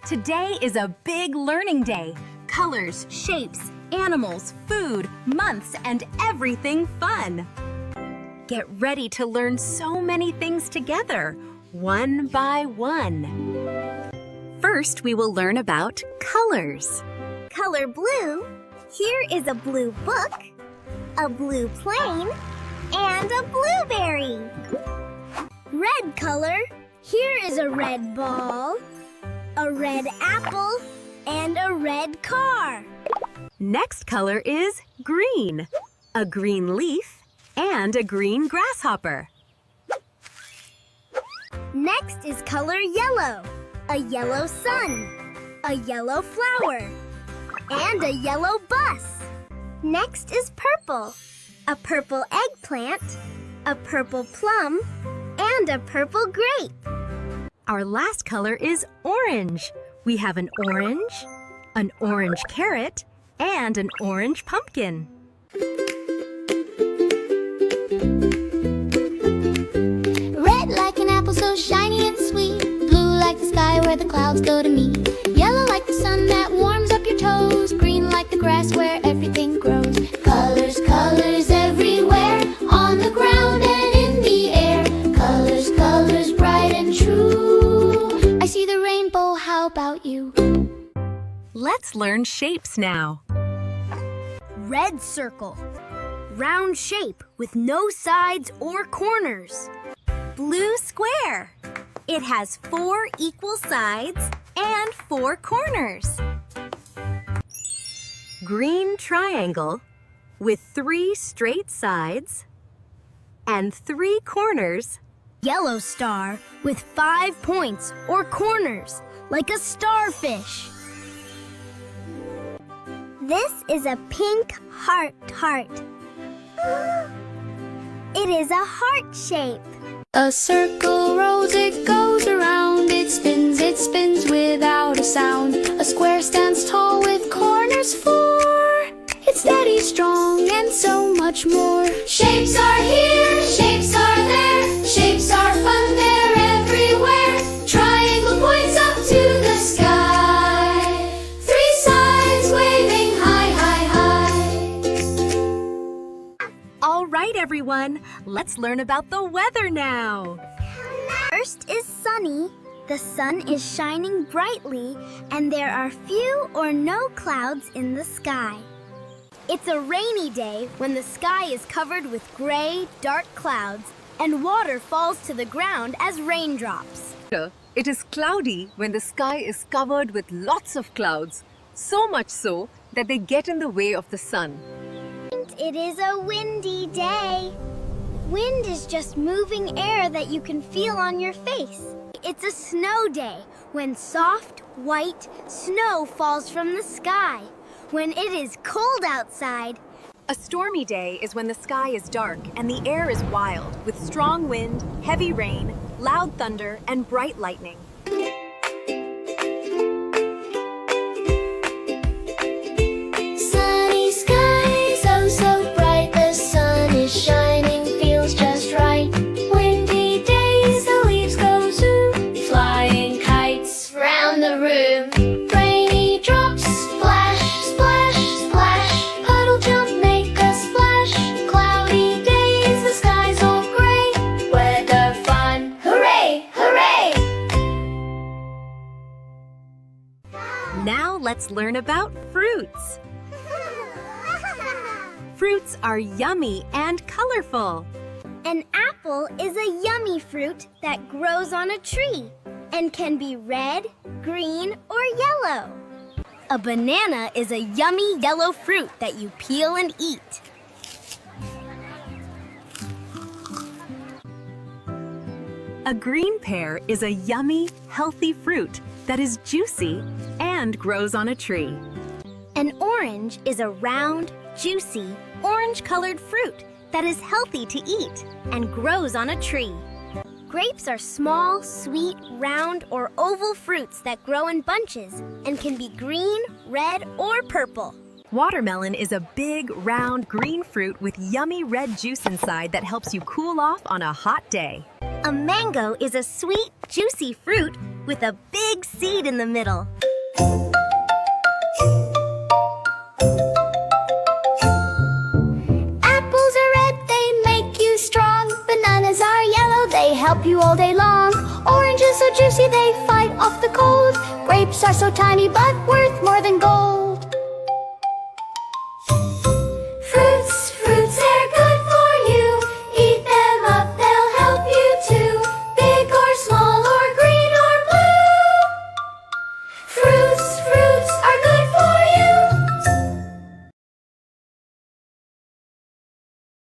Today is a big learning day. Colors, shapes, animals, food, months, and everything fun. Get ready to learn so many things together, one by one. First, we will learn about colors. Color blue. Here is a blue book, a blue plane, and a blueberry. Red color. Here is a red ball, a red apple, and a red car. Next color is green. A green leaf and a green grasshopper. Next is color yellow. A yellow sun, a yellow flower, and a yellow bus. Next is purple. A purple eggplant, a purple plum, and a purple grape. Our last color is orange. We have an orange carrot, and an orange pumpkin. Red like an apple so shiny and sweet. Blue like the sky where the clouds go to meet. Yellow like the sun that warms up your toes. Green like the grass where everything grows. Colors, colors everywhere. On the ground and in the air. Colors, colors bright and true. I see the rainbow, how about you? Let's learn shapes now. Red circle. Round shape with no sides or corners. Blue square. It has 4 equal sides and 4 corners. Green triangle with 3 straight sides and 3 corners. Yellow star with 5 points or corners, like a starfish. This is a pink heart. It is a heart shape. A circle rolls, it goes around. It spins without a sound. A square stands tall with corners 4. It's steady, strong, and so much more. Shapes are here, shapes are there. Shapes are fun, they're everywhere. Triangle points up to the sky. 3 sides waving high, high, high. All right, everyone, let's learn about the weather now. First is sunny. The sun is shining brightly, and there are few or no clouds in the sky. It's a rainy day when the sky is covered with gray, dark clouds, and water falls to the ground as raindrops. It is cloudy when the sky is covered with lots of clouds, so much so that they get in the way of the sun. It is a windy day. Wind is just moving air that you can feel on your face. It's a snow day when soft, white snow falls from the sky. When it is cold outside. A stormy day is when the sky is dark and the air is wild, with strong wind, heavy rain, loud thunder, and bright lightning. Sunny skies, oh so bright. The sun is shining, feels just right. Windy days, the leaves go zoom. Flying kites round the room. Rainy drops, splash, splash, splash. Puddle jump, make a splash. Cloudy days, the sky's all gray. Weather fun, hooray, hooray! Now let's learn about fruits. Fruits are yummy and colorful. An apple is a yummy fruit that grows on a tree and can be red, green, or yellow. A banana is a yummy yellow fruit that you peel and eat. A green pear is a yummy, healthy fruit that is juicy and grows on a tree. An orange is a round, juicy, orange-colored fruit that is healthy to eat and grows on a tree. Grapes are small, sweet, round, or oval fruits that grow in bunches and can be green, red, or purple. Watermelon is a big, round, green fruit with yummy red juice inside that helps you cool off on a hot day. A mango is a sweet, juicy fruit with a big seed in the middle. Apples are red, they make you strong. Bananas are yellow, they help you all day long. Oranges so juicy, they fight off the cold. Grapes are so tiny, but worth more than gold.